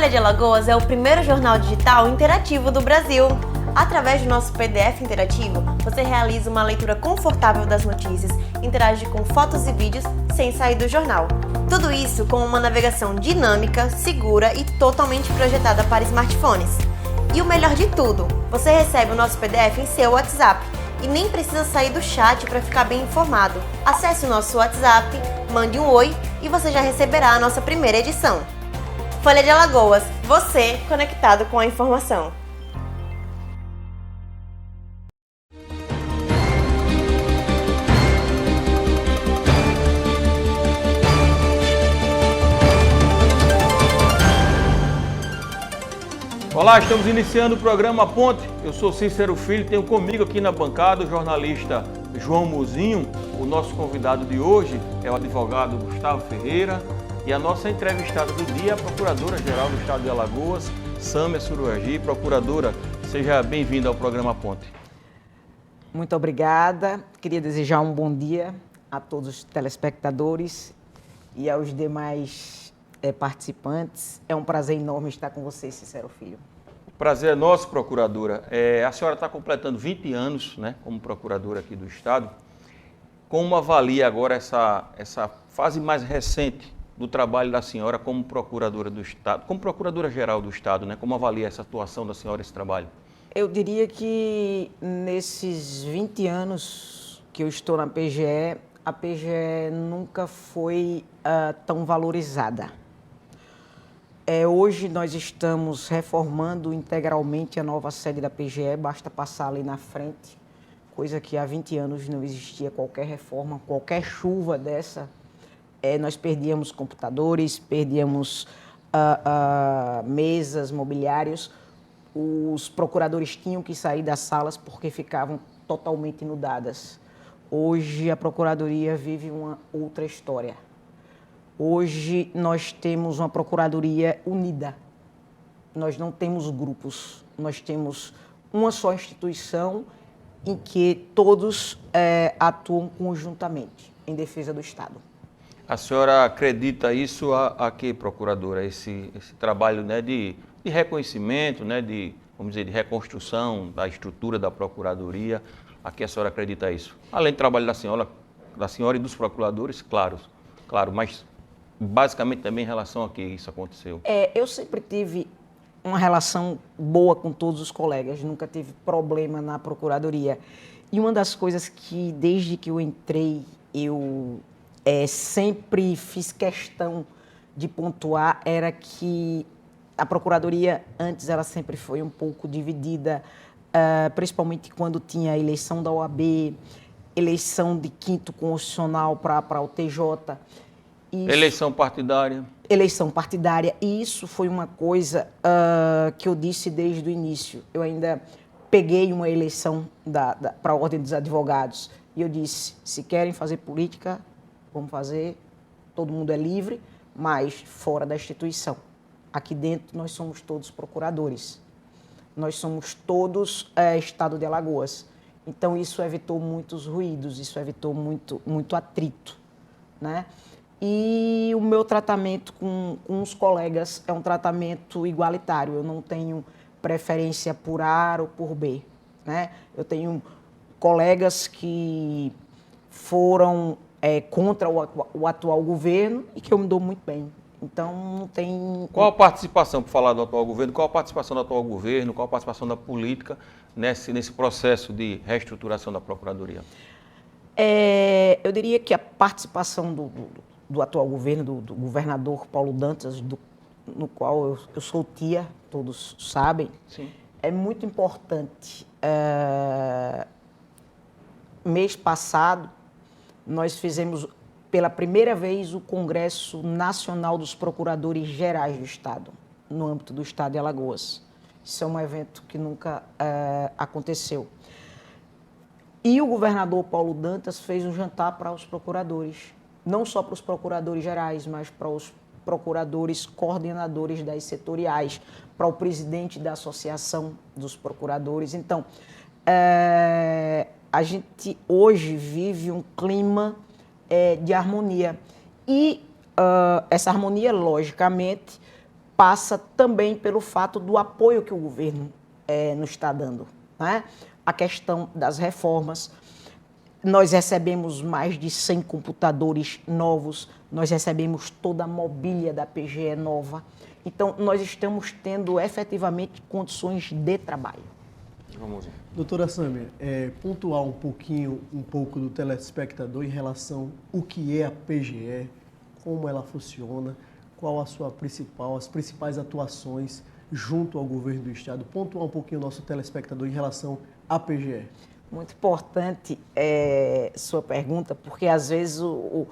Folha de Alagoas é o primeiro jornal digital interativo do Brasil. Através do nosso PDF interativo, você realiza uma leitura confortável das notícias, interage com fotos e vídeos sem sair do jornal. Tudo isso com uma navegação dinâmica, segura e totalmente projetada para smartphones. E o melhor de tudo, você recebe o nosso PDF em seu WhatsApp e nem precisa sair do chat para ficar bem informado. Acesse o nosso WhatsApp, mande um oi e você já receberá a nossa primeira edição. Folha de Alagoas, você conectado com a informação. Olá, estamos iniciando o programa Ponte. Eu sou Cícero Filho, tenho comigo aqui na bancada o jornalista João Mozinho. O nosso convidado de hoje é o advogado Gustavo Ferreira e a nossa entrevistada do dia é a Procuradora-Geral do Estado de Alagoas, Sâmia Suruagi. Procuradora, seja bem-vinda ao programa Ponte. Muito obrigada. Queria desejar um bom dia a todos os telespectadores e aos demais participantes. É um prazer enorme estar com você, Cícero Filho. Prazer é nosso, procuradora. A senhora está completando 20 anos, né, como procuradora aqui do Estado. Como avalia agora essa fase mais recente do trabalho da senhora como procuradora do Estado, como procuradora-geral do Estado, né? Como avalia essa atuação da senhora, esse trabalho? Eu diria que nesses 20 anos que eu estou na PGE, a PGE nunca foi tão valorizada. Hoje nós estamos reformando integralmente a nova sede da PGE, basta passar ali na frente, coisa que há 20 anos não existia qualquer reforma, qualquer chuva dessa. Nós perdíamos computadores, perdíamos mesas, mobiliários, os procuradores tinham que sair das salas porque ficavam totalmente inundadas. Hoje a Procuradoria vive uma outra história. Hoje nós temos uma Procuradoria unida, nós não temos grupos, nós temos uma só instituição em que todos atuam conjuntamente em defesa do Estado. A senhora acredita isso a quê, procuradora? Esse trabalho, né, de reconhecimento, né, vamos dizer, de reconstrução da estrutura da Procuradoria, a que a senhora acredita isso? Além do trabalho da senhora e dos procuradores, claro, mas basicamente também em relação a que isso aconteceu. Eu sempre tive uma relação boa com todos os colegas, nunca tive problema na Procuradoria. E uma das coisas que, desde que eu entrei, eu sempre fiz questão de pontuar era que a Procuradoria, antes, ela sempre foi um pouco dividida, principalmente quando tinha a eleição da OAB, eleição de quinto constitucional para o TJ. Eleição partidária. Eleição partidária. E isso foi uma coisa que eu disse desde o início. Eu ainda peguei uma eleição para a Ordem dos Advogados e eu disse, se querem fazer política, vamos fazer, todo mundo é livre, mas fora da instituição. Aqui dentro nós somos todos procuradores. Nós somos todos Estado de Alagoas. Então isso evitou muitos ruídos, isso evitou muito atrito, né? E o meu tratamento com os colegas é um tratamento igualitário. Eu não tenho preferência por A ou por B, né? Eu tenho colegas que foram contra o atual governo e que eu me dou muito bem. Então, não tem... Qual a participação, por falar do atual governo, qual a participação do atual governo, qual a participação da política nesse processo de reestruturação da Procuradoria? Eu diria que a participação do atual governo, do governador Paulo Dantas, no qual eu sou tia, todos sabem, sim, é muito importante. Mês passado, nós fizemos pela primeira vez o Congresso Nacional dos Procuradores Gerais do Estado, no âmbito do Estado de Alagoas. Isso é um evento que nunca aconteceu. E o governador Paulo Dantas fez um jantar para os procuradores, não só para os procuradores gerais, mas para os procuradores coordenadores das setoriais, para o presidente da Associação dos Procuradores. Então, a gente hoje vive um clima de harmonia. E essa harmonia, logicamente, passa também pelo fato do apoio que o governo nos está dando, né? A questão das reformas. Nós recebemos mais de 100 computadores novos, nós recebemos toda a mobília da PGE nova. Então, nós estamos tendo efetivamente condições de trabalho. Vamos. Doutora Sâmia, pontuar um pouco do telespectador em relação ao que é a PGE, como ela funciona, qual as principais atuações junto ao governo do Estado. Pontuar um pouquinho o nosso telespectador em relação à PGE. Muito importante sua pergunta, porque às vezes o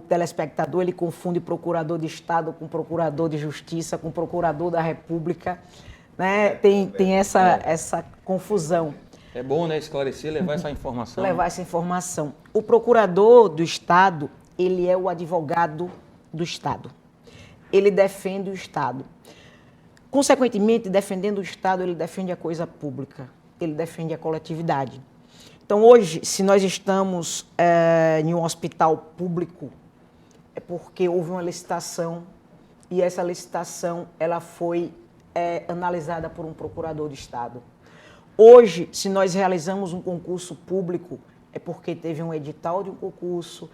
telespectador ele confunde procurador de Estado com procurador de Justiça, com procurador da República, né? Tem essa confusão. É bom, né, esclarecer, levar essa informação. Levar essa informação. O procurador do Estado, ele é o advogado do Estado. Ele defende o Estado. Consequentemente, defendendo o Estado, ele defende a coisa pública, ele defende a coletividade. Então, hoje, se nós estamos em um hospital público, é porque houve uma licitação e essa licitação ela foi analisada por um procurador de Estado. Hoje, se nós realizamos um concurso público, é porque teve um edital de um concurso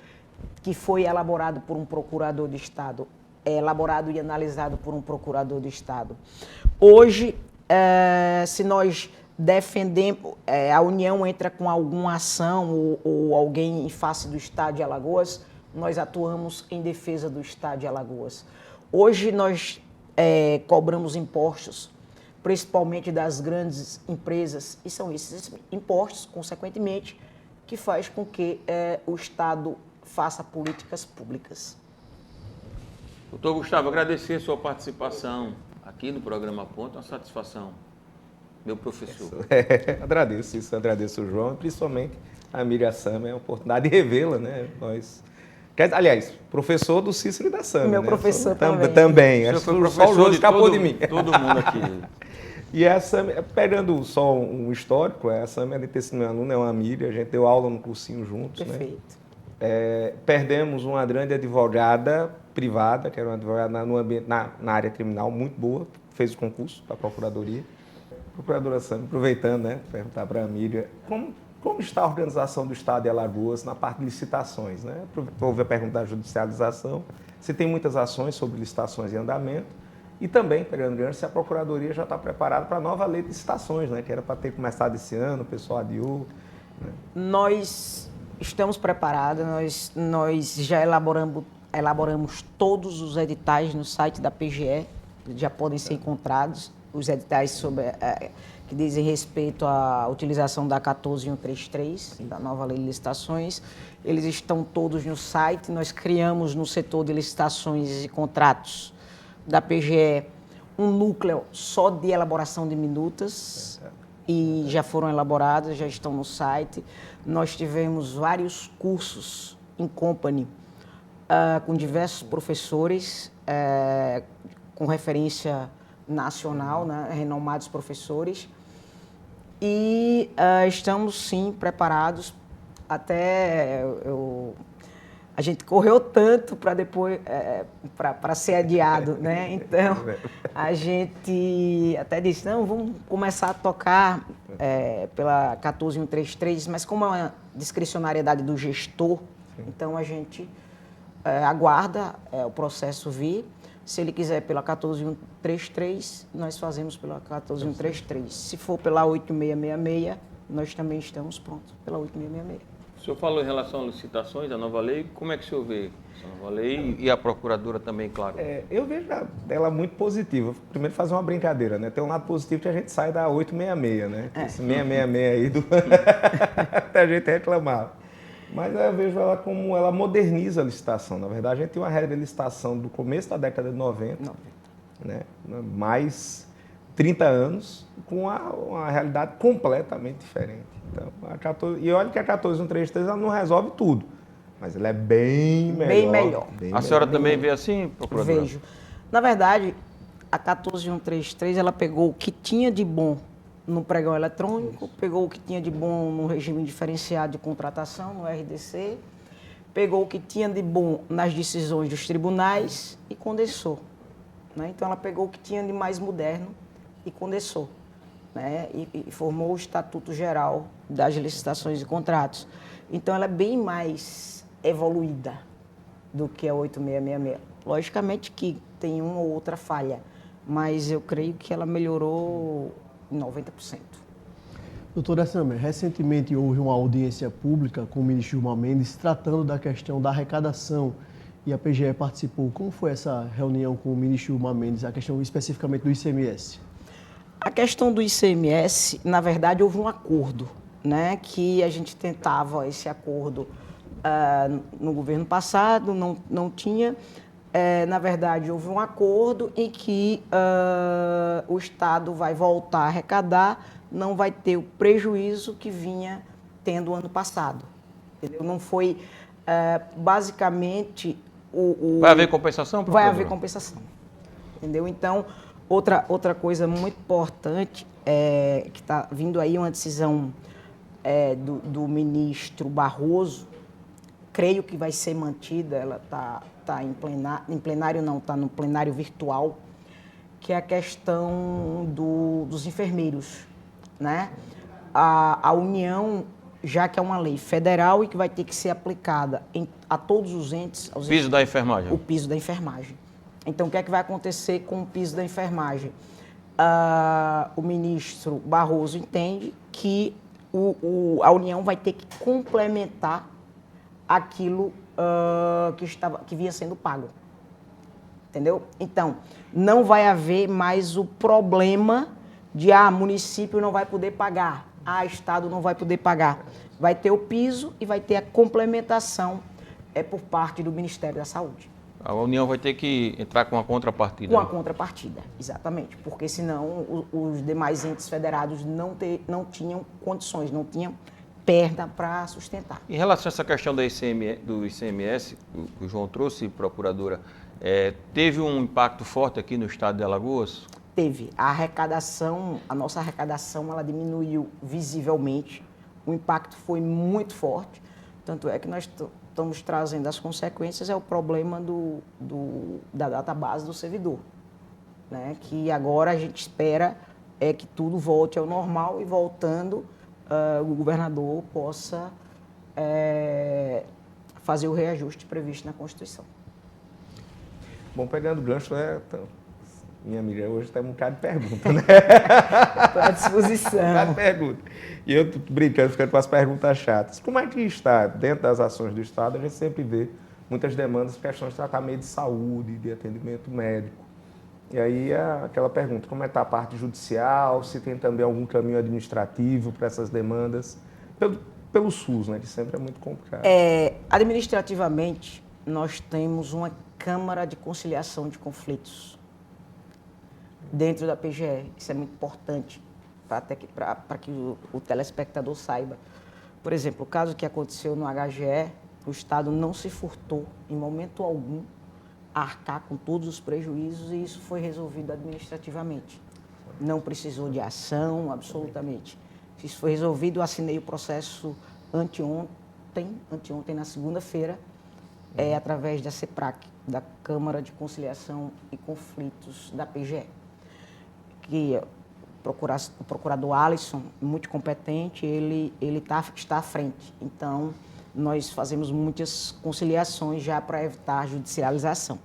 que foi elaborado por um procurador de Estado, elaborado e analisado por um procurador de Estado. Hoje, se nós defendemos, a União entra com alguma ação ou alguém em face do Estado de Alagoas, nós atuamos em defesa do Estado de Alagoas. Hoje nós cobramos impostos, principalmente das grandes empresas, e são esses impostos, consequentemente, que faz com que o Estado faça políticas públicas. Doutor Gustavo, agradecer a sua participação aqui no programa Ponto, uma satisfação, meu professor. Agradeço o João e principalmente a Miriam Sâmia, a oportunidade de revê-la, né? Aliás, professor do Cícero e da Sâmia. Meu né? professor também. Também. Acho que o professor escapou de mim. Todo mundo aqui. E a Sâmia, pegando só um histórico, a Sâmia, além de ter sido meu aluno, é uma amiga, a gente deu aula no cursinho juntos. Perfeito. Né? Perdemos uma grande advogada privada, que era uma advogada na área criminal, muito boa, fez o concurso da Procuradoria. Procuradora Sâmia, aproveitando, né, perguntar para a Miriam, como está a organização do Estado de Alagoas na parte de licitações? Né? Houve a pergunta da judicialização, se tem muitas ações sobre licitações em andamento, e também, pegando gancho, se a Procuradoria já está preparada para a nova lei de licitações, né, que era para ter começado esse ano, o pessoal adiou. Né? Nós estamos preparados, nós já elaboramos todos os editais no site da PGE, já podem ser encontrados, os editais que dizem respeito à utilização da 14133, da nova lei de licitações. Eles estão todos no site, nós criamos no setor de licitações e contratos da PGE um núcleo só de elaboração de minutas e já foram elaboradas, já estão no site. Nós tivemos vários cursos em company com diversos professores, com referência nacional, né, renomados professores, e estamos sim preparados. Até a gente correu tanto para depois para ser adiado, né? Então a gente até disse, não, vamos começar a tocar pela 14133, mas como é uma discricionariedade do gestor, então a gente aguarda o processo vir. Se ele quiser pela 14133, nós fazemos pela 14133. Se for pela 8666, nós também estamos prontos pela 8666. O senhor falou em relação às licitações, a nova lei, como é que o senhor vê essa nova lei e a procuradora também, claro? Eu vejo ela muito positiva. Primeiro fazer uma brincadeira, né? Tem um lado positivo que a gente sai da 866, né? Esse 666 aí do... até a gente reclamava. Mas eu vejo ela como ela moderniza a licitação. Na verdade, a gente tem uma regra de licitação do começo da década de 90. Né? Mais 30 anos, com uma realidade completamente diferente. Então, e olha que a 14133 ela não resolve tudo, mas ela é bem melhor. Bem melhor. A senhora também vê assim, procuradora? Vejo. Na verdade, a 14133 ela pegou o que tinha de bom no pregão eletrônico, pegou o que tinha de bom no regime diferenciado de contratação, no RDC, pegou o que tinha de bom nas decisões dos tribunais e condensou. né? Então, ela pegou o que tinha de mais moderno e condensou, né? E formou o Estatuto Geral das Licitações e Contratos. Então, ela é bem mais evoluída do que a 8666. Logicamente que tem uma ou outra falha, mas eu creio que ela melhorou em 90%. Doutora Sâmia, recentemente houve uma audiência pública com o ministro Gilmar Mendes tratando da questão da arrecadação e a PGE participou. Como foi essa reunião com o ministro Gilmar Mendes, a questão especificamente do ICMS? A questão do ICMS, na verdade, houve um acordo, né, que a gente tentava esse acordo no governo passado, não tinha. Na verdade, houve um acordo em que o Estado vai voltar a arrecadar, não vai ter o prejuízo que vinha tendo ano passado. Entendeu? Não foi, basicamente, Vai haver compensação, Vai procuradora? haver compensação. Entendeu? Então, outra coisa muito importante é que está vindo aí uma decisão do ministro Barroso, creio que vai ser mantida, ela está em plenário não, está no plenário virtual, que é a questão dos enfermeiros, né? A União, já que é uma lei federal e que vai ter que ser aplicada a todos os entes... Piso da enfermagem. O piso da enfermagem. Então, o que é que vai acontecer com o piso da enfermagem? O ministro Barroso entende que a União vai ter que complementar aquilo que vinha sendo pago. Entendeu? Então, não vai haver mais o problema de município não vai poder pagar, Estado não vai poder pagar. Vai ter o piso e vai ter a complementação por parte do Ministério da Saúde. A União vai ter que entrar com uma contrapartida. Com a contrapartida, exatamente. Porque senão os demais entes federados não tinham condições, não tinham perna para sustentar. Em relação a essa questão do ICMS, que o João trouxe, procuradora, teve um impacto forte aqui no estado de Alagoas? Teve. A nossa arrecadação, ela diminuiu visivelmente. O impacto foi muito forte. Tanto é que nós estamos trazendo as consequências, é o problema da database do servidor, né? Que agora a gente espera que tudo volte ao normal e voltando, o governador possa fazer o reajuste previsto na Constituição. Bom, pegando o gancho, minha amiga, hoje tem um bocado de pergunta, né? Estou à disposição. Um bocado de pergunta. E eu tô brincando, ficando com as perguntas chatas. Como é que está, dentro das ações do Estado, a gente sempre vê muitas demandas, questões de tratamento de saúde, de atendimento médico. E aí aquela pergunta, como é que está a parte judicial, se tem também algum caminho administrativo para essas demandas, pelo SUS, né, que sempre é muito complicado. Administrativamente, nós temos uma Câmara de Conciliação de Conflitos dentro da PGE. Isso é muito importante para que o telespectador saiba. Por exemplo, o caso que aconteceu no HGE, o Estado não se furtou, em momento algum, a arcar com todos os prejuízos e isso foi resolvido administrativamente. Não precisou de ação, absolutamente. Isso foi resolvido, eu assinei o processo anteontem na segunda-feira, através da CEPRAC, da Câmara de Conciliação e Conflitos da PGE, que o procurador Alisson, muito competente, ele está à frente. Então, nós fazemos muitas conciliações já para evitar a judicialização.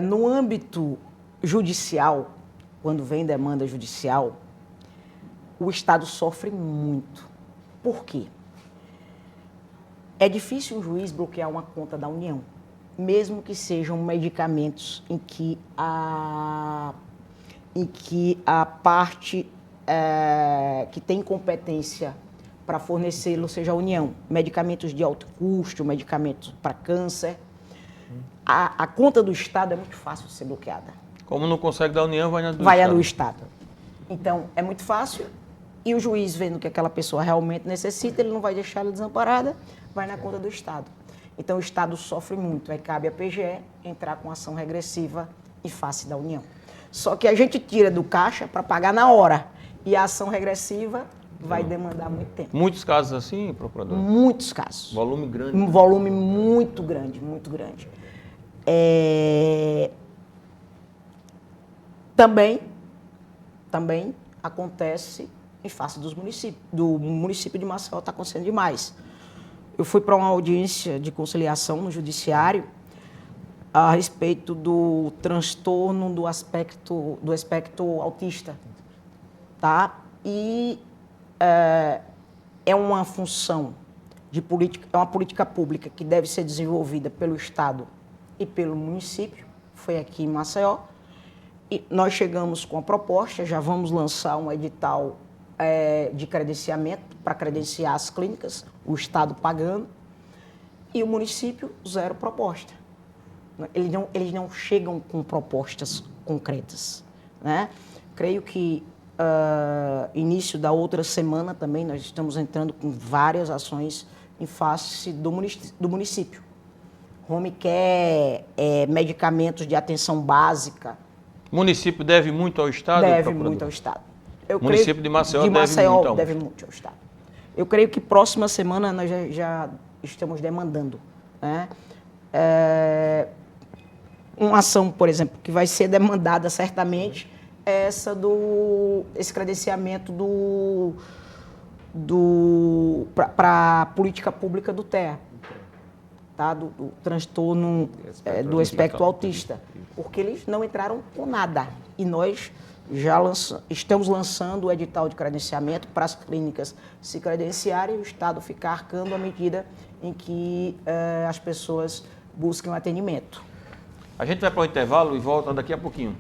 No âmbito judicial, quando vem demanda judicial, o Estado sofre muito. Por quê? É difícil um juiz bloquear uma conta da União, mesmo que sejam medicamentos em que a parte que tem competência para fornecê-lo seja a União. Medicamentos de alto custo, medicamentos para câncer. A conta do Estado é muito fácil de ser bloqueada. Como não consegue da União, vai na do Vai Estado. a do Estado. Então, é muito fácil. E o juiz, vendo que aquela pessoa realmente necessita, ele não vai deixar ela desamparada, vai na conta do Estado. Então, o Estado sofre muito. Aí cabe à PGE entrar com ação regressiva em face da União. Só que a gente tira do caixa para pagar na hora. E a ação regressiva vai demandar muito tempo. Muitos casos assim, procurador? Muitos casos. Volume grande. Um volume muito grande, muito grande. Também acontece em face do município de Maceió, está acontecendo demais. Eu fui para uma audiência de conciliação no judiciário a respeito do transtorno do espectro autista, tá? E é uma função de política, é uma política pública que deve ser desenvolvida pelo Estado e pelo município, foi aqui em Maceió. E nós chegamos com a proposta, já vamos lançar um edital de credenciamento para credenciar as clínicas, o Estado pagando, e o município zero proposta. Eles não chegam com propostas concretas, né? Creio que início da outra semana também nós estamos entrando com várias ações em face do município. Home care, medicamentos de atenção básica. O município deve muito ao Estado? Deve muito ao Estado. O município de Maceió deve muito ao Estado. Eu creio que próxima semana nós já estamos demandando, né? Uma ação, por exemplo, que vai ser demandada certamente é esse credenciamento para a política pública do TEA, tá? Do transtorno do espectro autista, porque eles não entraram com nada. E nós já estamos lançando o edital de credenciamento para as clínicas se credenciarem e o Estado ficar arcando à medida em que as pessoas busquem o atendimento. A gente vai para o intervalo e volta daqui a pouquinho.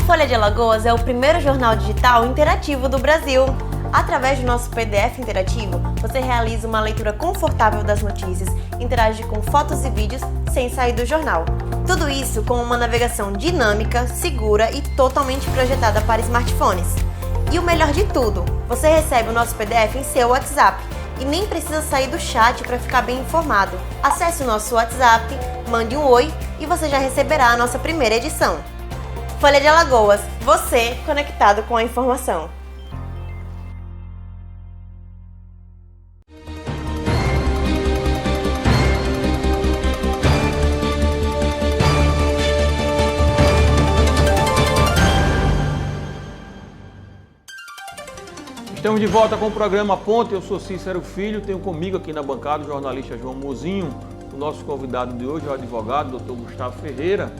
Folha de Alagoas é o primeiro jornal digital interativo do Brasil. Através do nosso PDF interativo, você realiza uma leitura confortável das notícias, interage com fotos e vídeos sem sair do jornal. Tudo isso com uma navegação dinâmica, segura e totalmente projetada para smartphones. E o melhor de tudo, você recebe o nosso PDF em seu WhatsApp e nem precisa sair do chat para ficar bem informado. Acesse o nosso WhatsApp, mande um oi e você já receberá a nossa primeira edição. Folha de Alagoas, você conectado com a informação. Estamos de volta com o programa Ponte. Eu sou Cícero Filho, tenho comigo aqui na bancada o jornalista João Mozinho. O nosso convidado de hoje é o advogado Dr. Gustavo Ferreira.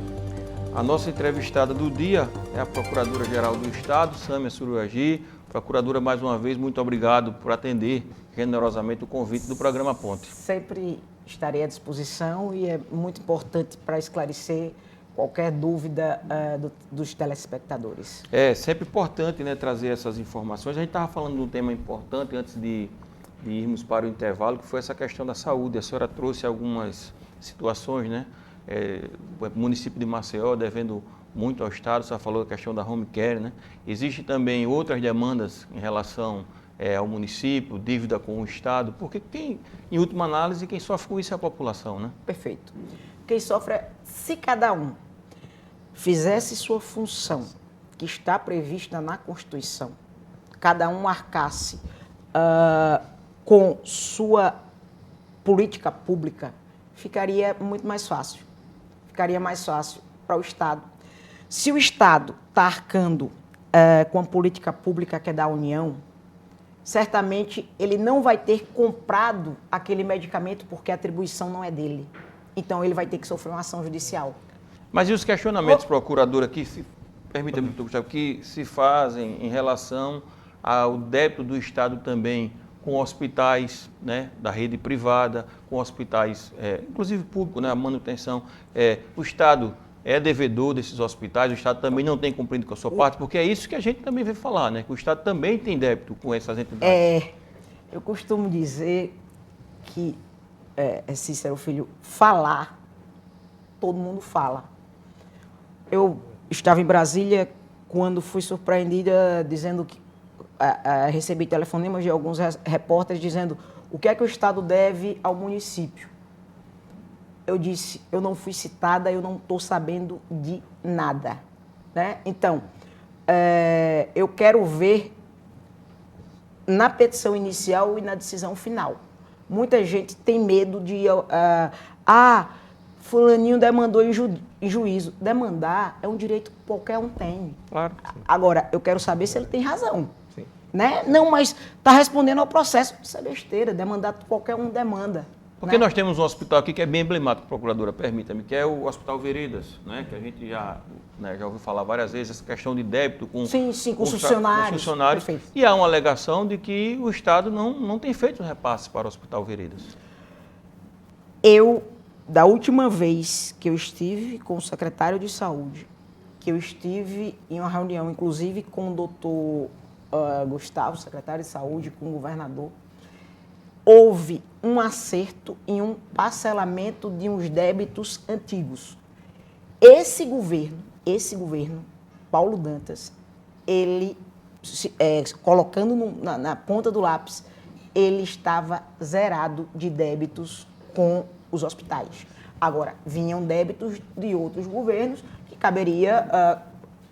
A nossa entrevistada do dia é a Procuradora-Geral do Estado, Sâmia Suruagi. Procuradora, mais uma vez, muito obrigado por atender generosamente o convite do programa Ponte. Sempre estarei à disposição e é muito importante para esclarecer qualquer dúvida dos telespectadores. É sempre importante, né, trazer essas informações. A gente estava falando de um tema importante antes de irmos para o intervalo, que foi essa questão da saúde. A senhora trouxe algumas situações, né? O município de Maceió devendo muito ao Estado, você falou da questão da home care, né? Existem também outras demandas em relação ao município, dívida com o Estado, porque em última análise, quem sofre com isso é a população, né? Perfeito. Quem sofre se cada um fizesse sua função, que está prevista na Constituição, cada um arcasse com sua política pública, ficaria muito mais fácil. Ficaria mais fácil para o Estado. Se o Estado está arcando com a política pública que é da União, certamente ele não vai ter comprado aquele medicamento porque a atribuição não é dele. Então ele vai ter que sofrer uma ação judicial. Mas e os questionamentos, procuradora, permita-me, Gustavo, que se fazem em relação ao débito do Estado também com hospitais, né, da rede privada, com hospitais, inclusive públicos, né, a manutenção. O Estado é devedor desses hospitais, o Estado também não tem cumprido com a sua parte, porque é isso que a gente também vem falar, né, que o Estado também tem débito com essas entidades. Eu costumo dizer que, Cícero Filho, falar, todo mundo fala. Eu estava em Brasília quando fui surpreendida dizendo que recebi telefonemas de alguns repórteres dizendo o que é que o Estado deve ao município. Eu disse, eu não fui citada, eu não estou sabendo de nada. Né? Então, eu quero ver na petição inicial e na decisão final. Muita gente tem medo de... fulaninho demandou em juízo. Demandar é um direito que qualquer um tem. Claro. Agora, eu quero saber se ele tem razão. Sim. Né? Não, mas está respondendo ao processo. Isso é besteira. Demandar, qualquer um demanda. Porque né? nós temos um hospital aqui que é bem emblemático, procuradora, permita-me, que é o Hospital Veredas, né? Que a gente já ouviu falar várias vezes, essa questão de débito com, Sim, com os com funcionários. Perfeito. E há uma alegação de que o Estado não tem feito repasse para o Hospital Veredas. Da última vez que eu estive com o secretário de saúde, que eu estive em uma reunião, inclusive com o doutor Gustavo, secretário de saúde, com o governador, houve um acerto em um parcelamento de uns débitos antigos. Esse governo, Paulo Dantas, ele, colocando na ponta do lápis, ele estava zerado de débitos com os hospitais. Agora, vinham débitos de outros governos que caberia,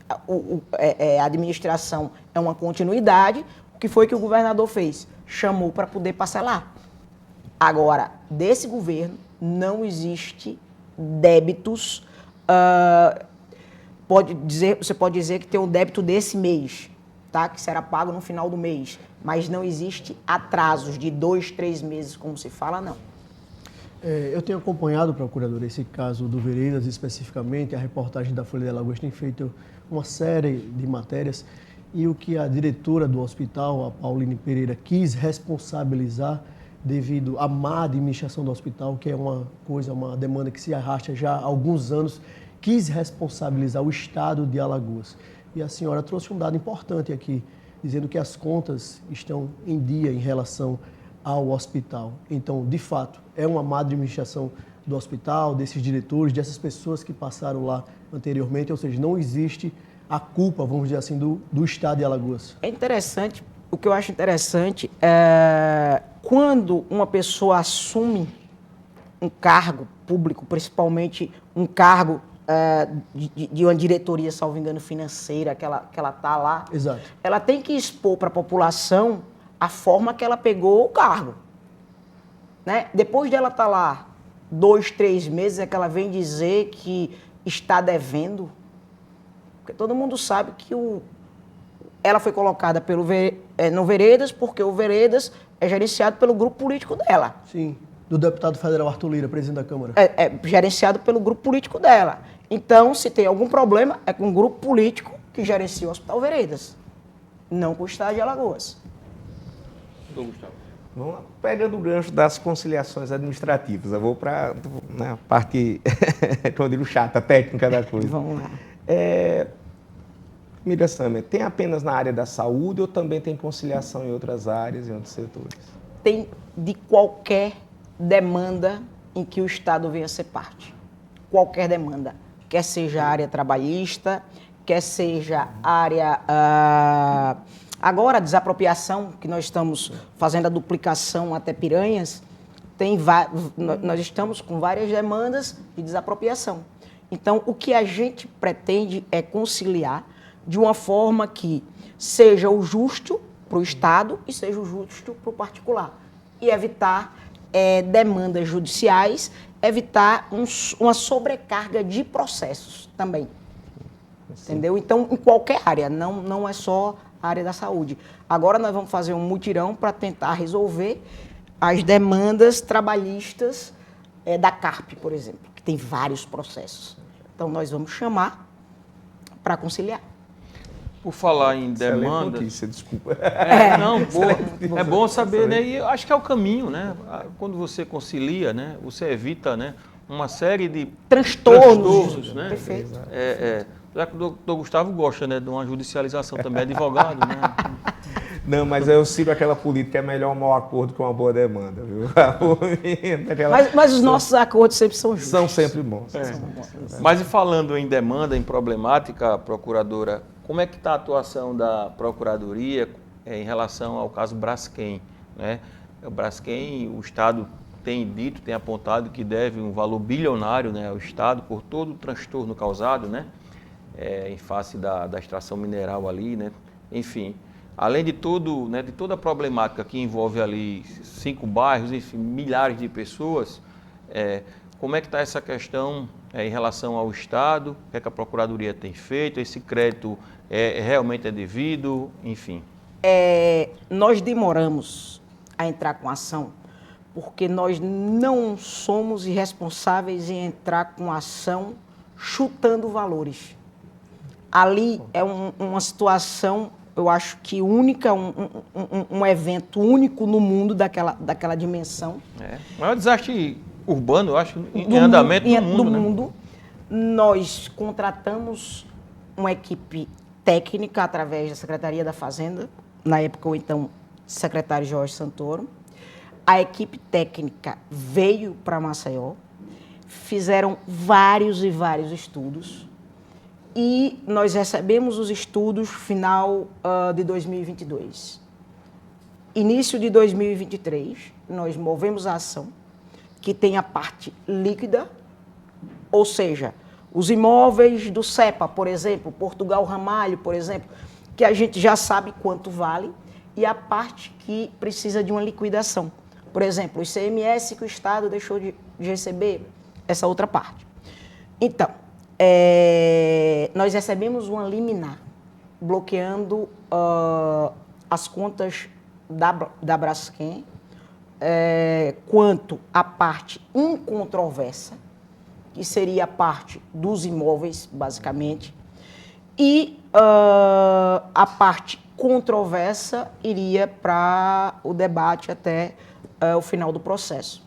a administração é uma continuidade. O que foi que o governador fez? Chamou para poder parcelar. Agora, desse governo não existe débitos. Você pode dizer que tem um débito desse mês, tá? Que será pago no final do mês, mas não existe atrasos de 2, 3 meses, como se fala, não. Eu tenho acompanhado, procurador, esse caso do Veredas especificamente. A reportagem da Folha de Alagoas tem feito uma série de matérias e o que a diretora do hospital, a Pauline Pereira, quis responsabilizar devido à má administração do hospital, que é uma demanda que se arrasta já há alguns anos, quis responsabilizar o Estado de Alagoas. E a senhora trouxe um dado importante aqui, dizendo que as contas estão em dia em relação ao hospital. Então, de fato, é uma má administração do hospital, desses diretores, dessas pessoas que passaram lá anteriormente, ou seja, não existe a culpa, vamos dizer assim, do Estado de Alagoas. É interessante, o que eu acho interessante é quando uma pessoa assume um cargo público, principalmente um cargo de uma diretoria, salvo engano, financeira, que ela está lá. Exato. Ela tem que expor para a população a forma que ela pegou o cargo. Né? Depois dela estar lá 2, 3 meses, é que ela vem dizer que está devendo. Porque todo mundo sabe que ela foi colocada no Veredas, porque o Veredas é gerenciado pelo grupo político dela. Sim, do deputado federal Arthur Lira, presidente da Câmara. É gerenciado pelo grupo político dela. Então, se tem algum problema, é com o grupo político que gerencia o Hospital Veredas, não com o Estado de Alagoas. Gustavo. Vamos lá. Pegando o gancho das conciliações administrativas, eu vou para a parte, como eu digo, chata, técnica da coisa. Vamos lá. Miriam Samer, tem apenas na área da saúde ou também tem conciliação em outras áreas, em outros setores? Tem de qualquer demanda em que o Estado venha ser parte. Qualquer demanda. Quer seja a área trabalhista, quer seja a área... Agora, a desapropriação, que nós estamos fazendo a duplicação até Piranhas, nós estamos com várias demandas de desapropriação. Então, o que a gente pretende é conciliar de uma forma que seja o justo para o Estado e seja o justo para o particular. E evitar demandas judiciais, evitar uma sobrecarga de processos também. Sim. Entendeu? Então, em qualquer área, não é só a área da saúde. Agora nós vamos fazer um mutirão para tentar resolver as demandas trabalhistas da CARP, por exemplo, que tem vários processos. Então, nós vamos chamar para conciliar. Por falar em demanda... notícia, desculpa. É bom saber, né? E acho que é o caminho, né? Quando você concilia, né? Você evita, né? Uma série de transtornos, né? Perfeito. Já que o doutor Gustavo gosta, né, de uma judicialização também, advogado, né? Não, mas eu sigo aquela política, é melhor um mau acordo que uma boa demanda, viu? Mas os nossos acordos sempre são justos. São sempre bons. Mas e falando em demanda, em problemática, procuradora, como é que está a atuação da Procuradoria em relação ao caso Braskem, né? O Braskem, o Estado tem dito, tem apontado que deve um valor bilionário, né, ao Estado por todo o transtorno causado, né, em face da extração mineral ali, né, enfim. Além de tudo, né, de toda a problemática que envolve ali 5 bairros, enfim, milhares de pessoas, como é que está essa questão em relação ao Estado? O que é que a Procuradoria tem feito? Esse crédito realmente é devido? Enfim. Nós demoramos a entrar com ação porque nós não somos irresponsáveis em entrar com ação chutando valores. Ali é uma situação, eu acho que única, um evento único no mundo daquela dimensão. O maior desastre urbano, eu acho, em andamento do mundo. Nós contratamos uma equipe técnica através da Secretaria da Fazenda, na época o então secretário Jorge Santoro. A equipe técnica veio para Maceió, fizeram vários e vários estudos e nós recebemos os estudos final de 2022. Início de 2023, nós movemos a ação, que tem a parte líquida, ou seja, os imóveis do CEPA, por exemplo, Portugal Ramalho, por exemplo, que a gente já sabe quanto vale, e a parte que precisa de uma liquidação. Por exemplo, o ICMS que o Estado deixou de receber, essa outra parte. Então, nós recebemos uma liminar bloqueando as contas da Braskem quanto à parte incontroversa, que seria a parte dos imóveis, basicamente, e a parte controversa iria para o debate até o final do processo.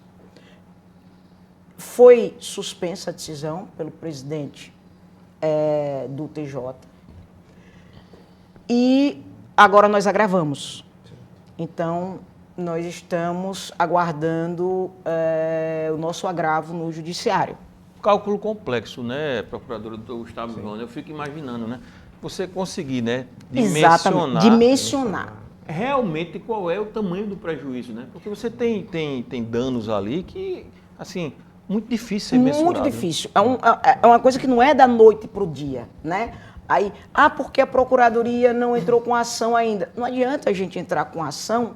Foi suspensa a decisão pelo presidente do TJ e agora nós agravamos. Então, nós estamos aguardando o nosso agravo no judiciário. Cálculo complexo, né, procuradora do Gustavo João? Eu fico imaginando, né? Você conseguir, né, dimensionar. Realmente qual é o tamanho do prejuízo, né? Porque você tem danos ali que, assim, muito difícil ser mensurado. Muito difícil. É uma coisa que não é da noite para o dia, né? Aí, porque a Procuradoria não entrou com ação ainda. Não adianta a gente entrar com ação.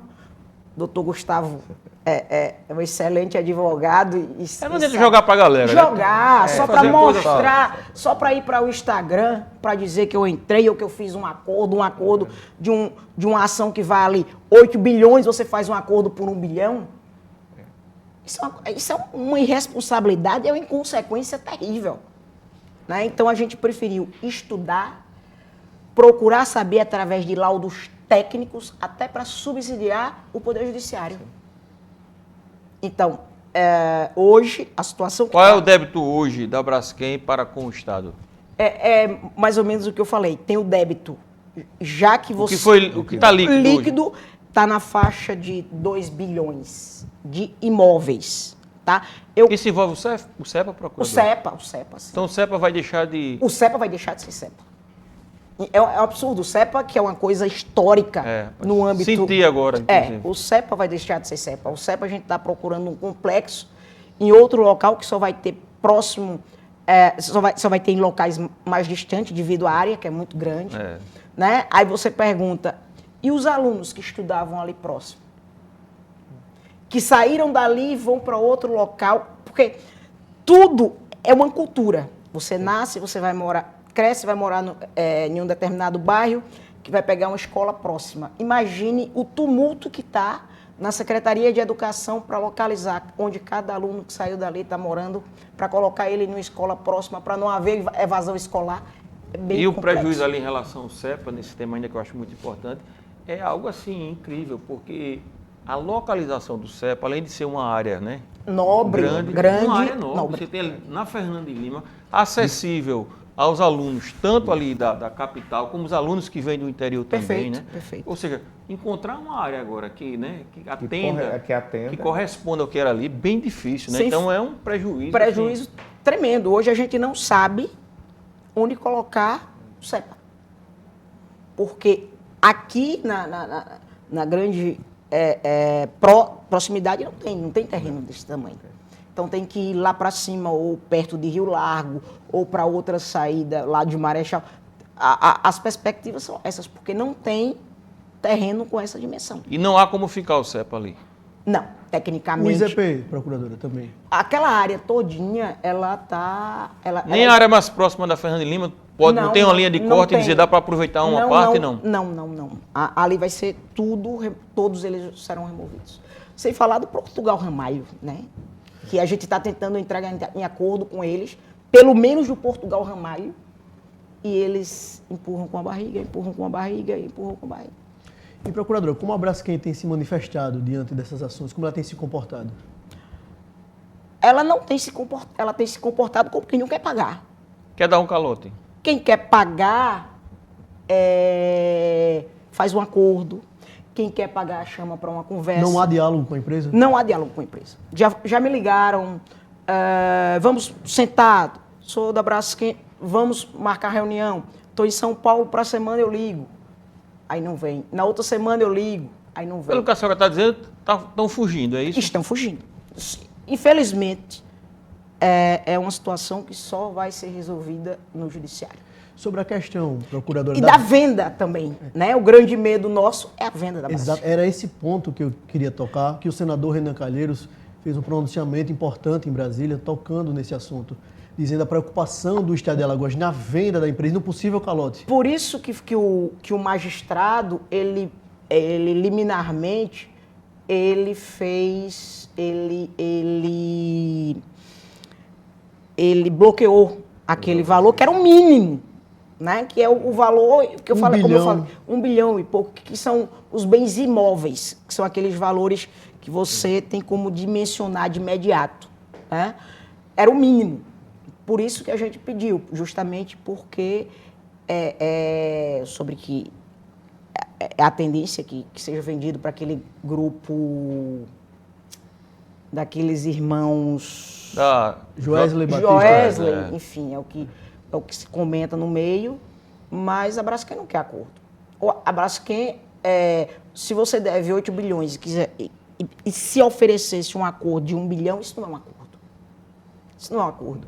Doutor Gustavo é um excelente advogado. Não adianta jogar para a galera, jogar, né? Só para mostrar, só para ir para o Instagram, para dizer que eu entrei ou que eu fiz um acordo de uma ação que vale 8 bilhões, você faz um acordo por 1 bilhão. Isso é uma irresponsabilidade, é uma inconsequência terrível. Né? Então, a gente preferiu estudar, procurar saber através de laudos técnicos, até para subsidiar o Poder Judiciário. Então, hoje, a situação... Qual é o débito hoje da Braskem para com o Estado? É mais ou menos o que eu falei. Tem o débito, já que você... O que está líquido líquido está na faixa de 2 bilhões de imóveis. Tá? Isso envolve o CEPA, procurador? O CEPA, sim. Então o CEPA vai deixar de... O CEPA vai deixar de ser CEPA. É um absurdo. O CEPA, que é uma coisa histórica no âmbito... Sentir agora, inclusive. O CEPA vai deixar de ser CEPA. O CEPA a gente está procurando um complexo em outro local que só vai ter próximo... só vai ter em locais mais distantes devido à área, que é muito grande. Né? Aí você pergunta, e os alunos que estudavam ali próximo? Que saíram dali e vão para outro local? Porque tudo é uma cultura. Você nasce, você vai morar... cresce, vai morar em um determinado bairro, que vai pegar uma escola próxima. Imagine o tumulto que está na Secretaria de Educação para localizar onde cada aluno que saiu dali está morando, para colocar ele numa escola próxima, para não haver evasão escolar. É bem complexo. O prejuízo ali em relação ao CEPA, nesse tema ainda que eu acho muito importante, é algo assim incrível, porque a localização do CEPA, além de ser uma área, né, nobre, grande, uma área nobre. Você tem ali, na Fernando de Lima, acessível aos alunos, tanto ali da capital, como os alunos que vêm do interior também, né? Perfeito. Ou seja, encontrar uma área agora que atenda, que corresponda ao que era ali, bem difícil, né? Então é um prejuízo. Prejuízo tremendo. Hoje a gente não sabe onde colocar o CEPA. porque aqui na grande proximidade não tem terreno desse tamanho. Então tem que ir lá para cima, ou perto de Rio Largo, ou para outra saída lá de Marechal. As perspectivas são essas, porque não tem terreno com essa dimensão. E não há como ficar o CEPA ali. Não, O tecnicamente. IZP, procuradora, também. Aquela área todinha, ela tá... Nem a área mais próxima da Fernando de Lima não tem uma linha de corte e dizer dá para aproveitar uma parte, não? Não. Ali vai ser todos eles serão removidos. Sem falar do Portugal Ramalho, né? Que a gente está tentando entrar em acordo com eles, pelo menos do Portugal Ramalho, e eles empurram com a barriga. E, procuradora, como a Braskem tem se manifestado diante dessas ações? Como ela tem se comportado? Ela não tem se comportado, ela tem se comportado como quem não quer pagar. Quer dar um calote? Quem quer pagar faz um acordo. Quem quer pagar chama para uma conversa. Não há diálogo com a empresa? Não há diálogo com a empresa. Já me ligaram, vamos sentar, sou da Braskem, vamos marcar reunião. Estou em São Paulo, para a semana eu ligo. Aí não vem. Na outra semana eu ligo, aí não vem. Pelo que a senhora está dizendo, estão fugindo, é isso? Estão fugindo. Infelizmente, é uma situação que só vai ser resolvida no judiciário. Sobre a questão, procuradora... E da venda também, né? O grande medo nosso é a venda da Braskem. Exato, era esse ponto que eu queria tocar, que o senador Renan Calheiros fez um pronunciamento importante em Brasília, tocando nesse assunto, dizendo a preocupação do Estado de Alagoas na venda da empresa, no possível calote. Por isso que o magistrado, ele liminarmente, ele bloqueou aquele valor, que era o mínimo, né? Que é o valor que eu falei, como eu falei, 1 bilhão e pouco, que são os bens imóveis, que são aqueles valores que você tem como dimensionar de imediato, né? Era o mínimo. Por isso que a gente pediu, justamente porque sobre que é a tendência que seja vendido para aquele grupo daqueles irmãos... Joesley Batista. Joesley, enfim, é o que se comenta no meio, mas a Braskem não quer acordo. A Braskem, se você deve 8 bilhões e se oferecesse um acordo de 1 bilhão, isso não é um acordo. Isso não é um acordo.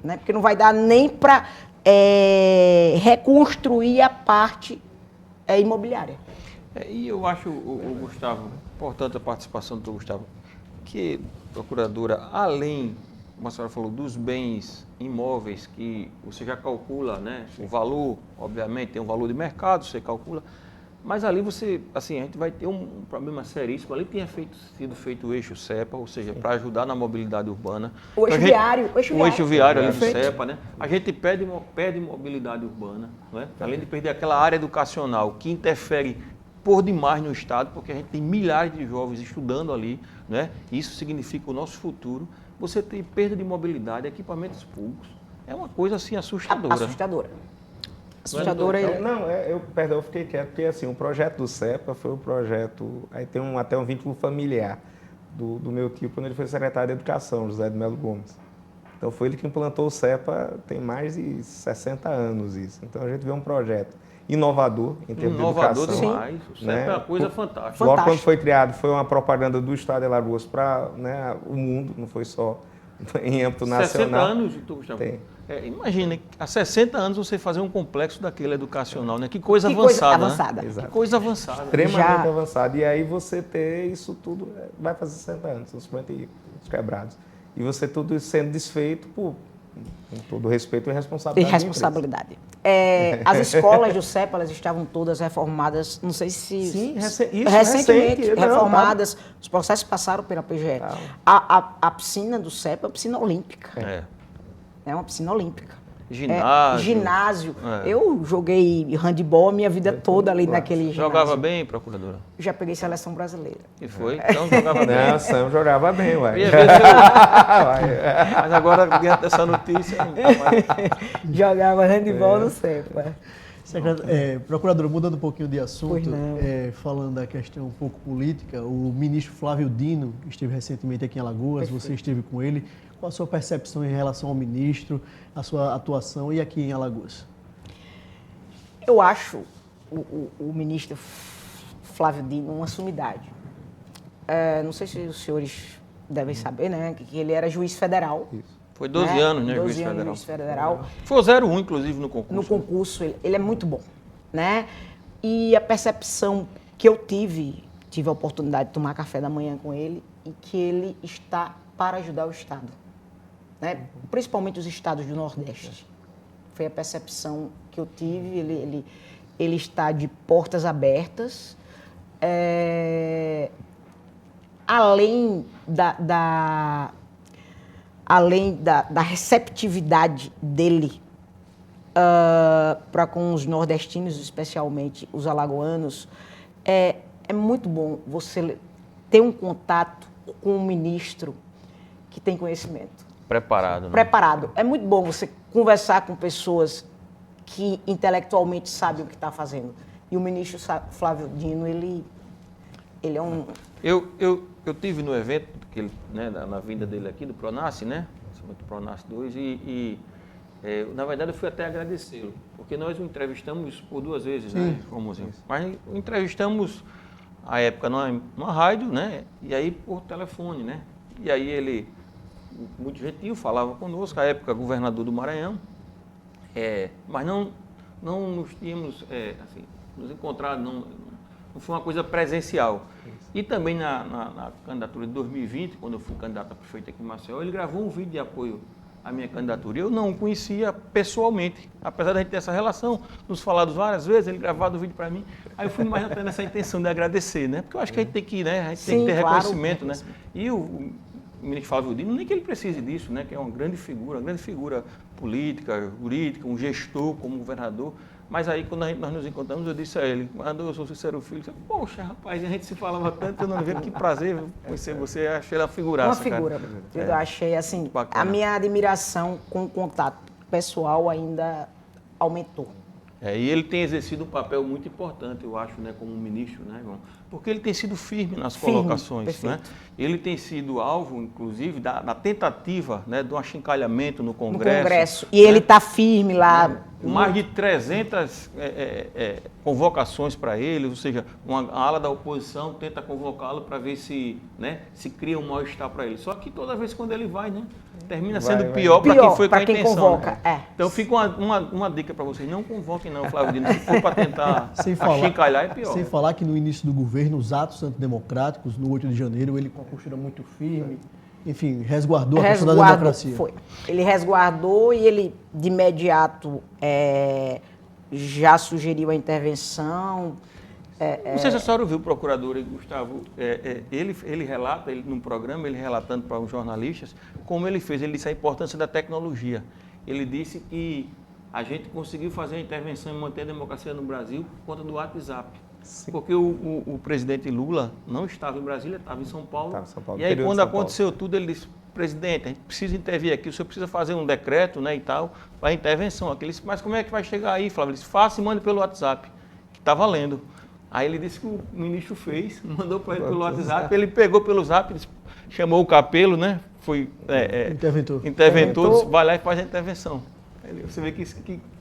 Né? Porque não vai dar nem para reconstruir a parte imobiliária. E eu acho, o Gustavo, importante a participação do Gustavo, que, procuradora, além, como a senhora falou, dos bens imóveis que você já calcula, né? O valor, obviamente, tem um valor de mercado, você calcula, mas ali você, assim, a gente vai ter um problema seríssimo. Ali tinha sido feito o eixo CEPA, ou seja, para ajudar na mobilidade urbana. O eixo viário. O eixo viário ali do Perfeito. CEPA, né? A gente perde mobilidade urbana, né? Além de perder aquela área educacional que interfere por demais no Estado, porque a gente tem milhares de jovens estudando ali, né? Isso significa o nosso futuro. Você tem perda de mobilidade, equipamentos públicos. É uma coisa assim assustadora. Assustadora. Eu fiquei quieto, porque assim, o projeto do CEPA foi um projeto, aí tem até um vínculo familiar do meu tio, quando ele foi secretário de Educação, José de Melo Gomes. Então foi ele que implantou o CEPA, tem mais de 60 anos isso. Então a gente vê um projeto inovador em termos de educação. Inovador demais, o CEPA é uma coisa fantástica. Logo quando foi criado, foi uma propaganda do Estado de Alagoas para, né, o mundo, não foi só em âmbito nacional. 60 anos, Gustavo. Tem. Imagina, há 60 anos você fazer um complexo daquele educacional, né? Que coisa Que avançada, coisa avançada. né? Exato. Que coisa avançada. Extremamente avançado. E aí você ter isso tudo, vai fazer 60 anos, são 50 e quebrados. E você tudo isso sendo desfeito por, com todo respeito e responsabilidade. Irresponsabilidade. As escolas do CEPA, elas estavam todas reformadas, não sei se... Sim, recentemente recente. reformadas. Os processos passaram pela PGE. A piscina do CEPA é uma piscina olímpica. É uma piscina olímpica. Ginásio. Eu joguei handebol a minha vida toda ali naquele ginásio. Jogava bem, procuradora? Já peguei seleção brasileira. E foi? Então jogava bem. Não, Sam jogava bem, uai. Mas agora, diante dessa notícia, não tá mais. Jogava handebol no CEPA. Procurador, mudando um pouquinho de assunto, Pois não. falando da questão um pouco política, o ministro Flávio Dino esteve recentemente aqui em Alagoas, você esteve com ele. Qual a sua percepção em relação ao ministro, a sua atuação e aqui em Alagoas? Eu acho o ministro Flávio Dino uma sumidade. Não sei se os senhores devem saber, né, que ele era juiz federal. Isso. Foi 12 anos, né, 12 juiz anos federal. juiz federal. Foi o 01, inclusive, no concurso. No concurso, ele é muito bom, né? E a percepção que eu tive a oportunidade de tomar café da manhã com ele, e que ele está para ajudar o Estado, né? Principalmente os estados do Nordeste. Foi a percepção que eu tive, ele está de portas abertas, além da receptividade dele para com os nordestinos, especialmente os alagoanos, é muito bom você ter um contato com um ministro que tem conhecimento. Preparado, né? Preparado. É muito bom você conversar com pessoas que intelectualmente sabem o que está fazendo. E o ministro Flávio Dino, ele é um... Eu tive no evento, né, na vinda dele aqui, do Pronace, né? Do Pronace 2, na verdade, eu fui até agradecê-lo, porque nós o entrevistamos por 2 vezes, né, Romuzinho? Mas o entrevistamos, à época, numa rádio, né? E aí por telefone, né? E aí ele, muito gentil, falava conosco, à época, governador do Maranhão, mas não nos tínhamos, assim, nos encontrado, não foi uma coisa presencial. E também na candidatura de 2020, quando eu fui candidato a prefeito aqui em Maceió, ele gravou um vídeo de apoio à minha candidatura. Eu não o conhecia pessoalmente, apesar da gente ter essa relação, nos falado várias vezes, ele gravado o vídeo para mim. Aí eu fui mais tendo essa intenção de agradecer, né? Porque eu acho que a gente tem que, né? A gente tem que ter reconhecimento, né? E o ministro Flávio Dino, nem que ele precise disso, né? Que é uma grande figura política, jurídica, um gestor como governador. Mas aí, quando nós nos encontramos, eu disse a ele, quando eu sou Cícero Filho, disse, poxa, rapaz, a gente se falava tanto, eu não vi, que prazer conhecer você, achei ela figuraça, uma figura. Eu achei, assim, bacana. A minha admiração com o contato pessoal ainda aumentou. E ele tem exercido um papel muito importante, eu acho, né, como ministro, né, irmão? Porque ele tem sido firme nas colocações, né? Ele tem sido alvo, inclusive, da tentativa, né, de um achincalhamento no Congresso. E ele está firme lá. Mais de 300 convocações para ele, ou seja, uma ala da oposição tenta convocá-lo para ver se cria um mal-estar para ele. Só que toda vez quando ele vai, né, termina sendo pior para quem foi com a intenção. Convoca, Então fica uma dica para vocês, não convoquem não, Flávio Dino, se for para tentar achincalhar é pior. Sem falar que no início do governo, os atos antidemocráticos, no 8 de janeiro, ele com uma postura muito firme, enfim, resguardou a questão da democracia. Foi. Ele resguardou e ele, de imediato, já sugeriu a intervenção. Não sei se a senhora ouviu o procurador Gustavo, ele relata, num programa, ele relatando para os jornalistas, como ele fez, ele disse a importância da tecnologia. Ele disse que a gente conseguiu fazer a intervenção e manter a democracia no Brasil por conta do WhatsApp. Sim. Porque o presidente Lula não estava em Brasília, estava em São Paulo. E aí, quando aconteceu tudo, ele disse, presidente, a gente precisa intervir aqui, o senhor precisa fazer um decreto, né, e tal, para intervenção. Ele disse, mas como é que vai chegar aí, Flávio? Ele disse, faça e mande pelo WhatsApp, que está valendo. Aí ele disse que o ministro fez, mandou para ele pelo WhatsApp, ele pegou pelo Zap, chamou o Capelo, né, foi interventor, vai lá e faz a intervenção. Você vê que isso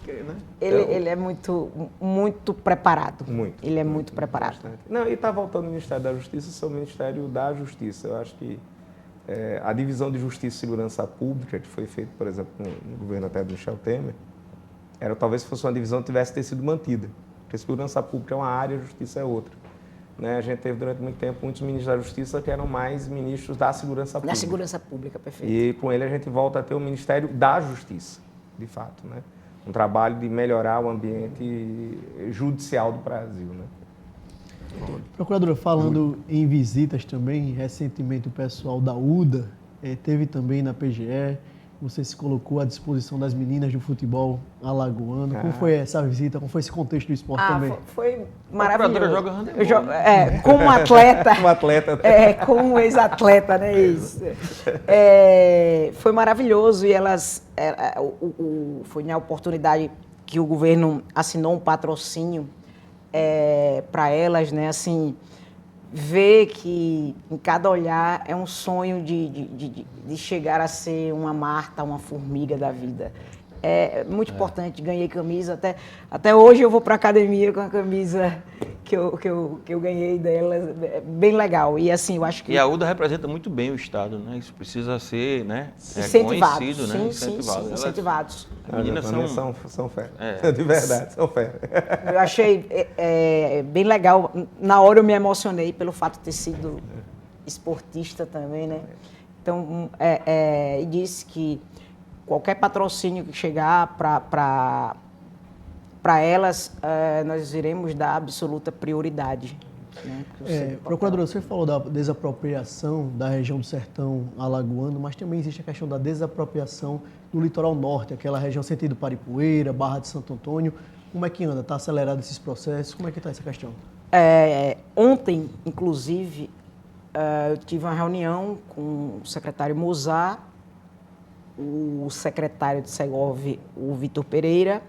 né? Ele é muito preparado. Muito. Ele é muito preparado. Não, e está voltando ao Ministério da Justiça, seu Ministério da Justiça. Eu acho que a divisão de Justiça e Segurança Pública, que foi feita, por exemplo, no governo até do Michel Temer, talvez se fosse uma divisão que tivesse ter sido mantida. Porque segurança pública é uma área, justiça é outra. Né? A gente teve durante muito tempo muitos ministros da Justiça que eram mais ministros da Segurança Pública. Da Segurança Pública, perfeito. E com ele a gente volta a ter o Ministério da Justiça, de fato, né? Um trabalho de melhorar o ambiente judicial do Brasil, né? Procuradora, falando em visitas também, recentemente o pessoal da UDA teve também na PGE, você se colocou à disposição das meninas do futebol alagoano. Como foi essa visita? Como foi esse contexto do esporte também? Foi maravilhoso. A joga handebol. Como atleta. Como atleta. Como ex-atleta, né? Isso. Foi maravilhoso e elas... foi na oportunidade que o governo assinou um patrocínio para elas, né? Assim, ver que em cada olhar é um sonho de chegar a ser uma Marta, uma formiga da vida. É muito importante, ganhei camisa. Até hoje eu vou para a academia com a camisa que eu ganhei dela, é bem legal. E assim, eu acho que... E a UDA representa muito bem o Estado, né? Isso precisa ser, né, incentivados, reconhecido, né? sim, incentivados. As meninas são fera. De verdade, são fera. Eu achei bem legal. Na hora eu me emocionei pelo fato de ter sido esportista também, né? Então, e disse que qualquer patrocínio que chegar para elas, nós iremos dar absoluta prioridade. Né? Procuradora, você falou da desapropriação da região do sertão alagoano, mas também existe a questão da desapropriação do litoral norte, aquela região sentido Paripueira, Barra de Santo Antônio. Como é que anda? Está acelerado esses processos? Como é que está essa questão? Ontem, inclusive, eu tive uma reunião com o secretário Mozart, o secretário de Segov, o Vitor Pereira,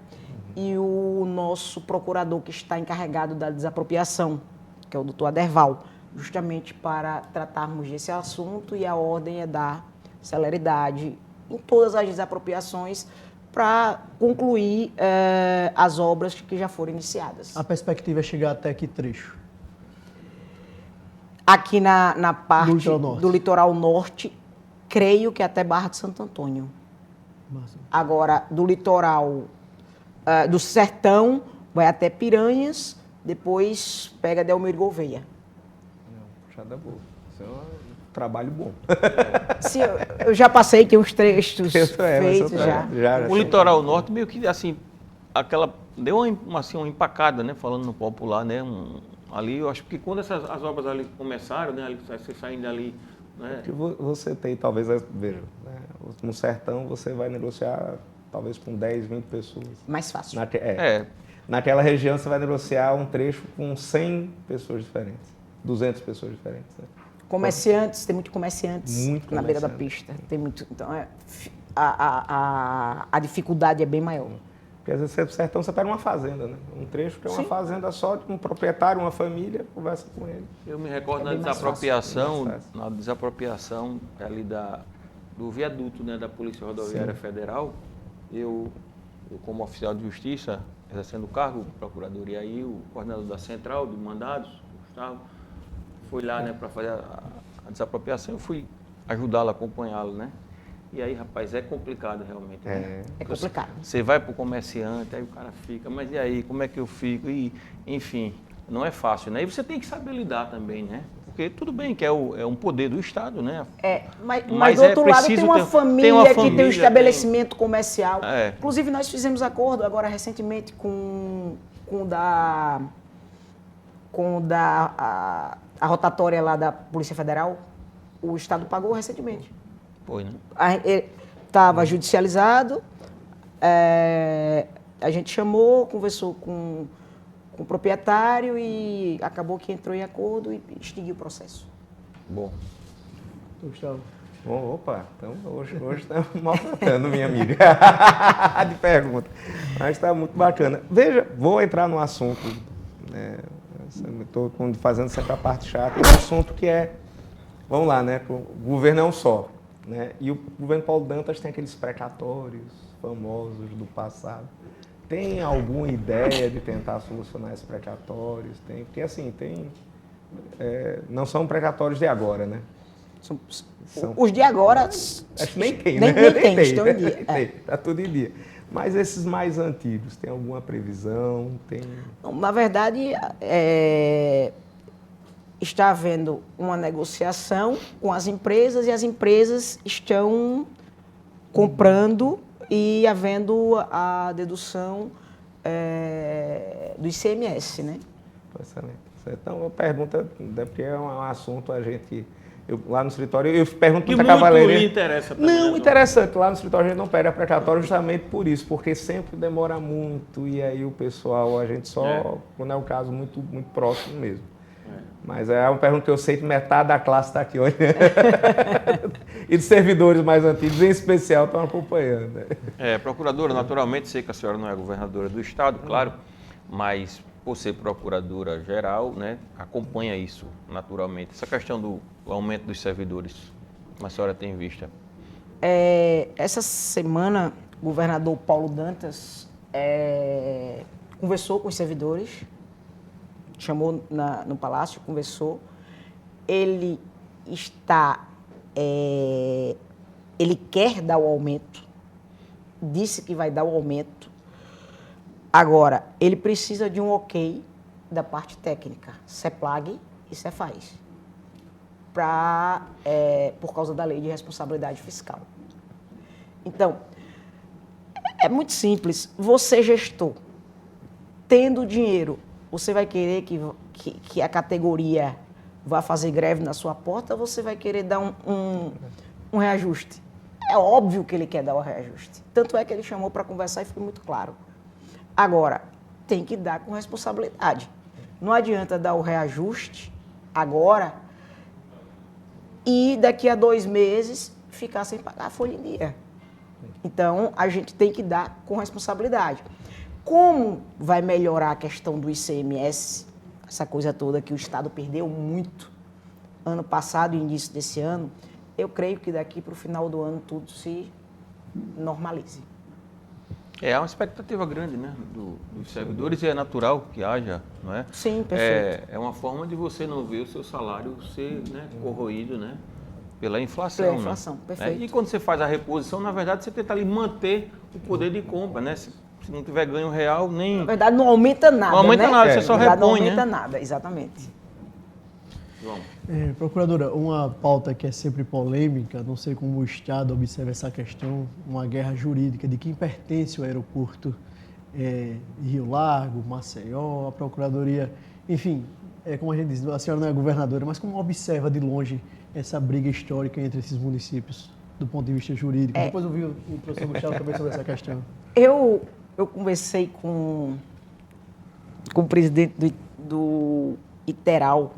e o nosso procurador que está encarregado da desapropriação, que é o doutor Aderval, justamente para tratarmos desse assunto, e a ordem é dar celeridade em todas as desapropriações para concluir as obras que já foram iniciadas. A perspectiva é chegar até que trecho? Aqui na parte do litoral norte, creio que até Barra de Santo Antônio. Massa. Agora, do litoral do sertão, vai até Piranhas, depois pega Delmiro Gouveia. Puxada boa. Isso é um trabalho bom. Sim, eu já passei, tem uns trechos feitos já. O litoral norte meio que, assim, deu uma empacada, né, falando no popular, né, ali, eu acho que quando as obras ali começaram, né, ali, você saindo ali, né. Que você tem, talvez, veja, né, no sertão você vai negociar talvez com 10, 20 pessoas. Mais fácil. Naquela região você vai negociar um trecho com 100 pessoas diferentes, 200 pessoas diferentes, né? Comerciantes, tem muito comerciantes na beira da pista. Tem muito, então, a dificuldade é bem maior. Porque às vezes você, no sertão você pega uma fazenda, né? Um trecho que é uma fazenda só de um proprietário, uma família, conversa com ele. Eu me recordo na desapropriação ali do viaduto, né, da Polícia Rodoviária Federal, eu, como oficial de justiça, exercendo o cargo, procuradoria aí, o coordenador da central de mandados, o Gustavo, foi lá, né, para fazer a desapropriação, eu fui ajudá-lo, acompanhá-lo, né? E aí, rapaz, é complicado realmente. Né? É complicado. Você vai para o comerciante, aí o cara fica, mas e aí, como é que eu fico? E, enfim, não é fácil, né? E você tem que saber lidar também, né? Porque tudo bem que é um poder do Estado, né? Mas do outro lado tem uma família que tem um estabelecimento comercial. Inclusive, nós fizemos acordo agora recentemente com a rotatória lá da Polícia Federal. O Estado pagou recentemente. Foi, né? Estava judicializado, a gente chamou, conversou com o proprietário e acabou que entrou em acordo e extinguiu o processo. Bom. Gustavo. Bom, opa, então hoje está maltratando, minha amiga, de pergunta. Mas está muito bacana. Veja, vou entrar no assunto, né? Estou fazendo sempre a parte chata, um assunto que vamos lá, né? O governo é um só. Né? E o governo Paulo Dantas tem aqueles precatórios famosos do passado. Tem alguma ideia de tentar solucionar esses precatórios? Porque assim, não são precatórios de agora, né? Os de agora... Nem tem, né? Nem tem, estão em dia. Está tudo em dia. Mas esses mais antigos, tem alguma previsão? Na verdade, está havendo uma negociação com as empresas e as empresas estão comprando e havendo a dedução do ICMS, né? Excelente. Então, a pergunta, porque é um assunto, lá no escritório, eu pergunto que muita cavalaria. Muito interessa também. Não, interessante. Lá no escritório a gente não pede a precatório justamente por isso, porque sempre demora muito e aí o pessoal, a gente só, quando é um caso muito, muito próximo mesmo. Mas é uma pergunta que eu sei que metade da classe está aqui olhando. E de servidores mais antigos, em especial, estão acompanhando. Procuradora, naturalmente, sei que a senhora não é governadora do Estado, claro, mas por ser procuradora-geral, né, acompanha isso naturalmente. Essa questão do aumento dos servidores, a senhora tem vista? Essa semana, o governador Paulo Dantas conversou com os servidores, chamou no Palácio, conversou. Ele ele quer dar o aumento, disse que vai dar o aumento. Agora, ele precisa de um ok da parte técnica, CEPLAG e Cefaz, por causa da lei de responsabilidade fiscal. Então, é muito simples. Você, gestor, tendo dinheiro, você vai querer que a categoria vá fazer greve na sua porta ou você vai querer dar um reajuste? É óbvio que ele quer dar o reajuste. Tanto é que ele chamou para conversar e foi muito claro. Agora, tem que dar com responsabilidade. Não adianta dar o reajuste agora e daqui a 2 meses ficar sem pagar a folha em dia. Então, a gente tem que dar com responsabilidade. Como vai melhorar a questão do ICMS, essa coisa toda que o Estado perdeu muito ano passado e início desse ano, eu creio que daqui para o final do ano tudo se normalize. É uma expectativa grande, né, dos servidores e é natural que haja, não é? Sim, perfeito. É uma forma de você não ver o seu salário ser, né, corroído, né, pela inflação. Pela inflação, né? perfeito. E quando você faz a reposição, na verdade, você tenta ali manter o poder de compra, né? Se não tiver ganho real, nem... Na verdade, não aumenta nada, Não aumenta né? nada, você só Na verdade, repõe, não aumenta né? nada, exatamente. João. Procuradora, uma pauta que é sempre polêmica, não sei como o Estado observa essa questão, uma guerra jurídica de quem pertence ao aeroporto de Rio Largo, Maceió, a Procuradoria, enfim, como a gente diz, a senhora não é governadora, mas como observa de longe essa briga histórica entre esses municípios, do ponto de vista jurídico? Depois eu vi o professor Gustavo também sobre essa questão. Eu conversei com o presidente do Iteral.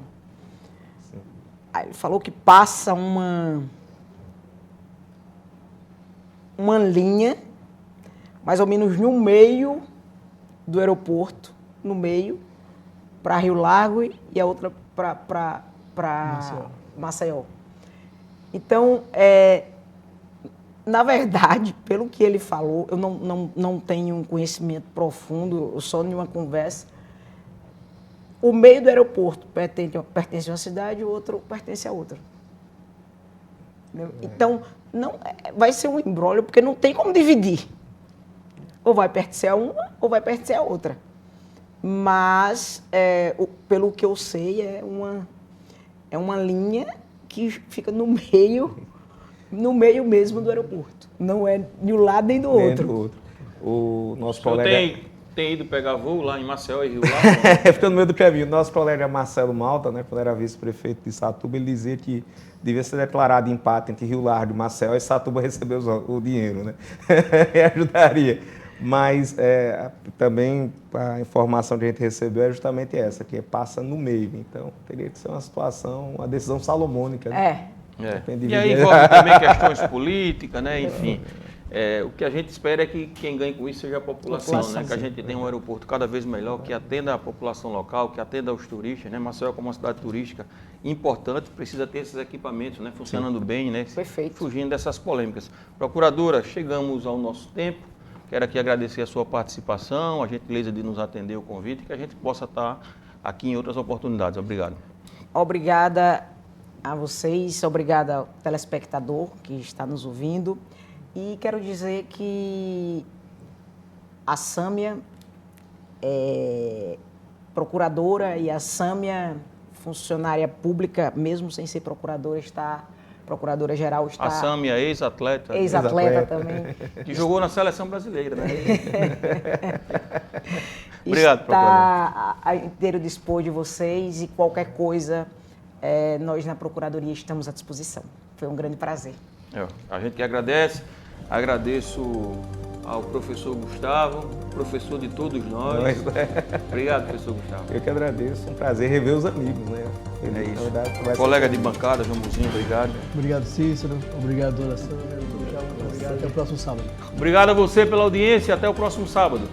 Aí ele falou que passa uma linha, mais ou menos no meio do aeroporto, no meio, para Rio Largo e a outra para Maceió. Então, na verdade, pelo que ele falou, eu não tenho um conhecimento profundo, eu só em uma conversa. O meio do aeroporto pertence a uma cidade e o outro pertence a outra. Então, vai ser um imbróglio, porque não tem como dividir. Ou vai pertencer a uma ou vai pertencer a outra. Mas, pelo que eu sei, é uma linha que fica no meio mesmo do aeroporto. Não é de um lado nem do outro. O nosso O senhor colega... tem ido pegar voo lá em Maceió e Rio Largo? Fica no meio do caminho. Nosso colega Marcelo Malta, né, quando era vice-prefeito de Satuba, ele dizia que devia ser declarado empate entre Rio Largo e Maceió e Satuba receber o dinheiro, né? E ajudaria. Mas também a informação que a gente recebeu é justamente essa, que passa no meio. Então, teria que ser uma decisão salomônica. Né? E aí envolve também questões políticas, né? Enfim. O que a gente espera é que quem ganhe com isso seja a população, né? Que a gente tenha um aeroporto cada vez melhor, que atenda a população local, que atenda aos turistas, né? Maceió como uma cidade turística importante, precisa ter esses equipamentos, né? Funcionando bem, né? Perfeito. Fugindo dessas polêmicas. Procuradora, chegamos ao nosso tempo. Quero aqui agradecer a sua participação, a gentileza de nos atender o convite e que a gente possa estar aqui em outras oportunidades. Obrigado. Obrigada a vocês, obrigada ao telespectador que está nos ouvindo. E quero dizer que a Sâmia procuradora e a Sâmia funcionária pública, mesmo sem ser procuradora-geral, está... A Sâmia, ex-atleta. Ex-atleta também. Que jogou na seleção brasileira, né? Obrigado, está a inteiro dispor de vocês e qualquer coisa, nós na Procuradoria estamos à disposição. Foi um grande prazer. A gente que agradece, agradeço ao professor Gustavo, professor de todos nós. Obrigado, professor Gustavo. Eu que agradeço, um prazer rever os amigos, né? É isso. Verdade, colega de bancada, João Muzinho, obrigado. Obrigado, Cícero. Obrigado, dona Sâmia. Obrigado. Até o próximo sábado. Obrigado a você pela audiência. Até o próximo sábado.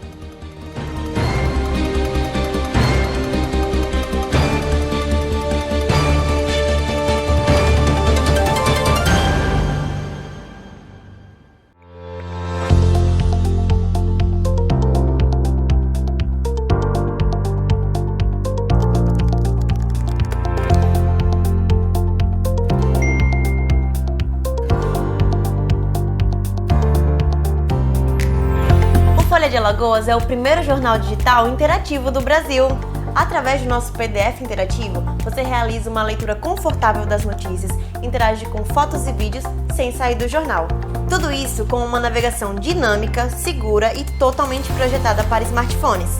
Alagoas é o primeiro jornal digital interativo do Brasil. Através do nosso PDF interativo, você realiza uma leitura confortável das notícias, interage com fotos e vídeos sem sair do jornal. Tudo isso com uma navegação dinâmica, segura e totalmente projetada para smartphones.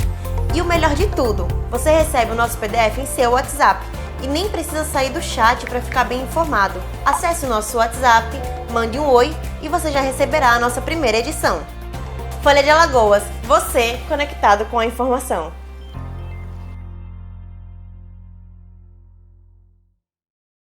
E o melhor de tudo, você recebe o nosso PDF em seu WhatsApp e nem precisa sair do chat para ficar bem informado. Acesse o nosso WhatsApp, mande um oi e você já receberá a nossa primeira edição. Folha de Alagoas, você conectado com a informação.